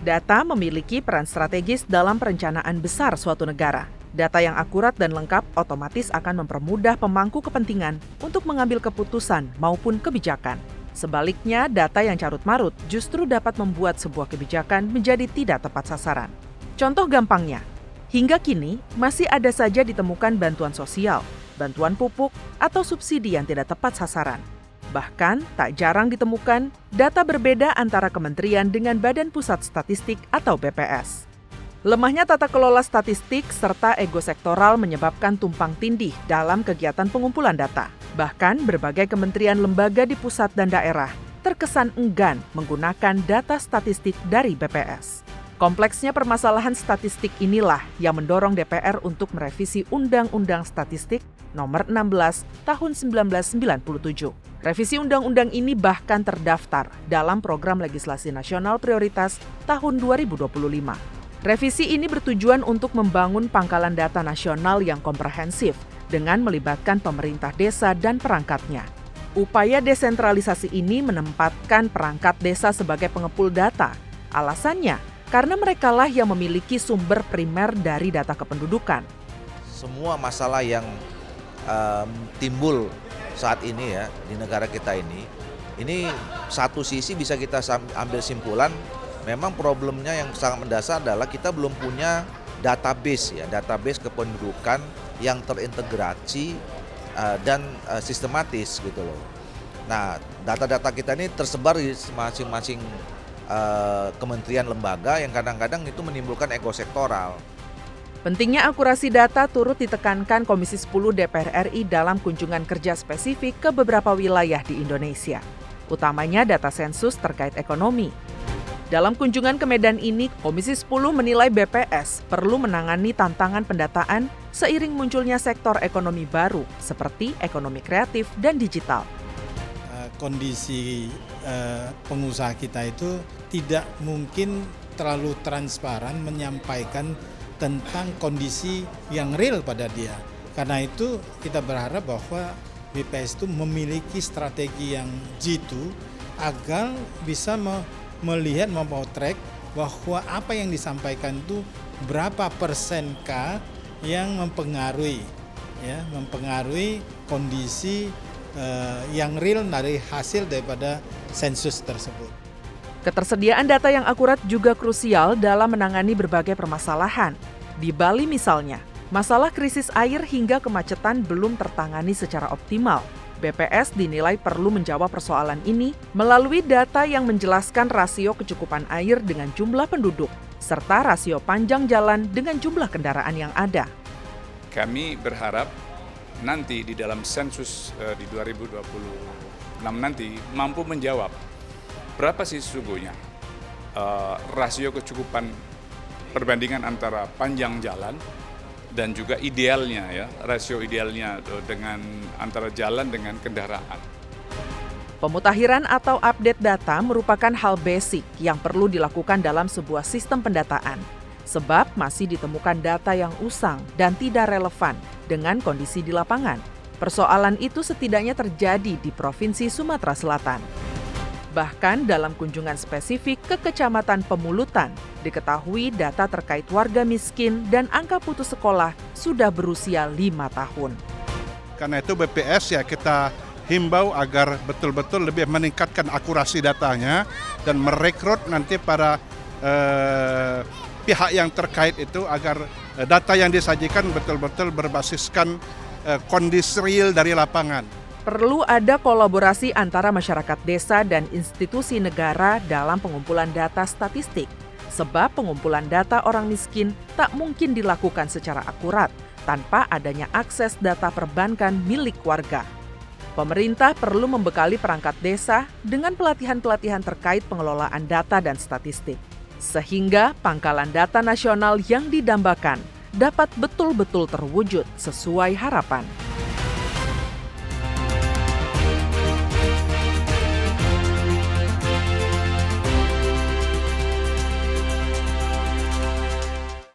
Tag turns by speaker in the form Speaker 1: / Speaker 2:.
Speaker 1: Data memiliki peran strategis dalam perencanaan besar suatu negara. Data yang akurat dan lengkap otomatis akan mempermudah pemangku kepentingan untuk mengambil keputusan maupun kebijakan. Sebaliknya, data yang carut-marut justru dapat membuat sebuah kebijakan menjadi tidak tepat sasaran. Contoh gampangnya, hingga kini masih ada saja ditemukan bantuan sosial, bantuan pupuk, atau subsidi yang tidak tepat sasaran. Bahkan, tak jarang ditemukan data berbeda antara kementerian dengan Badan Pusat Statistik atau BPS. Lemahnya tata kelola statistik serta ego sektoral menyebabkan tumpang tindih dalam kegiatan pengumpulan data. Bahkan, berbagai kementerian lembaga di pusat dan daerah terkesan enggan menggunakan data statistik dari BPS. Kompleksnya permasalahan statistik inilah yang mendorong DPR untuk merevisi Undang-Undang Statistik Nomor 16 Tahun 1997. Revisi undang-undang ini bahkan terdaftar dalam Program Legislasi Nasional Prioritas tahun 2025. Revisi ini bertujuan untuk membangun pangkalan data nasional yang komprehensif dengan melibatkan pemerintah desa dan perangkatnya. Upaya desentralisasi ini menempatkan perangkat desa sebagai pengepul data. Alasannya, karena merekalah yang memiliki sumber primer dari data kependudukan.
Speaker 2: Semua masalah yang timbul saat ini ya di negara kita ini satu sisi bisa kita ambil simpulan, memang problemnya yang sangat mendasar adalah kita belum punya database kependudukan yang terintegrasi dan sistematis gitu loh. Nah, data-data kita ini tersebar di masing-masing kementerian lembaga yang kadang-kadang itu menimbulkan ego sektoral.
Speaker 1: Pentingnya akurasi data turut ditekankan Komisi 10 DPR RI dalam kunjungan kerja spesifik ke beberapa wilayah di Indonesia, utamanya data sensus terkait ekonomi. Dalam kunjungan ke Medan ini, Komisi 10 menilai BPS perlu menangani tantangan pendataan seiring munculnya sektor ekonomi baru seperti ekonomi kreatif dan digital.
Speaker 3: Kondisi pengusaha kita itu tidak mungkin terlalu transparan menyampaikan tentang kondisi yang real pada dia. Karena itu kita berharap bahwa BPS itu memiliki strategi yang jitu agar bisa melihat, memotret bahwa apa yang disampaikan itu berapa persenkah yang mempengaruhi kondisi yang real dari hasil daripada sensus tersebut.
Speaker 1: Ketersediaan data yang akurat juga krusial dalam menangani berbagai permasalahan. Di Bali misalnya, masalah krisis air hingga kemacetan belum tertangani secara optimal. BPS dinilai perlu menjawab persoalan ini melalui data yang menjelaskan rasio kecukupan air dengan jumlah penduduk, serta rasio panjang jalan dengan jumlah kendaraan yang ada.
Speaker 4: Kami berharap nanti di dalam sensus di 2026 nanti mampu menjawab berapa sih sesungguhnya rasio kecukupan perbandingan antara panjang jalan dan juga idealnya ya, rasio idealnya dengan antara jalan dengan kendaraan.
Speaker 1: Pemutakhiran atau update data merupakan hal basic yang perlu dilakukan dalam sebuah sistem pendataan. Sebab masih ditemukan data yang usang dan tidak relevan dengan kondisi di lapangan. Persoalan itu setidaknya terjadi di Provinsi Sumatera Selatan. Bahkan dalam kunjungan spesifik ke Kecamatan Pemulutan, diketahui data terkait warga miskin dan angka putus sekolah sudah berusia 5 tahun.
Speaker 5: Karena itu BPS ya kita himbau agar betul-betul lebih meningkatkan akurasi datanya dan merekrut nanti para pihak yang terkait itu agar data yang disajikan betul-betul berbasiskan kondisi real dari lapangan.
Speaker 1: Perlu ada kolaborasi antara masyarakat desa dan institusi negara dalam pengumpulan data statistik. Sebab pengumpulan data orang miskin tak mungkin dilakukan secara akurat tanpa adanya akses data perbankan milik warga. Pemerintah perlu membekali perangkat desa dengan pelatihan-pelatihan terkait pengelolaan data dan statistik. Sehingga pangkalan data nasional yang didambakan dapat betul-betul terwujud sesuai harapan.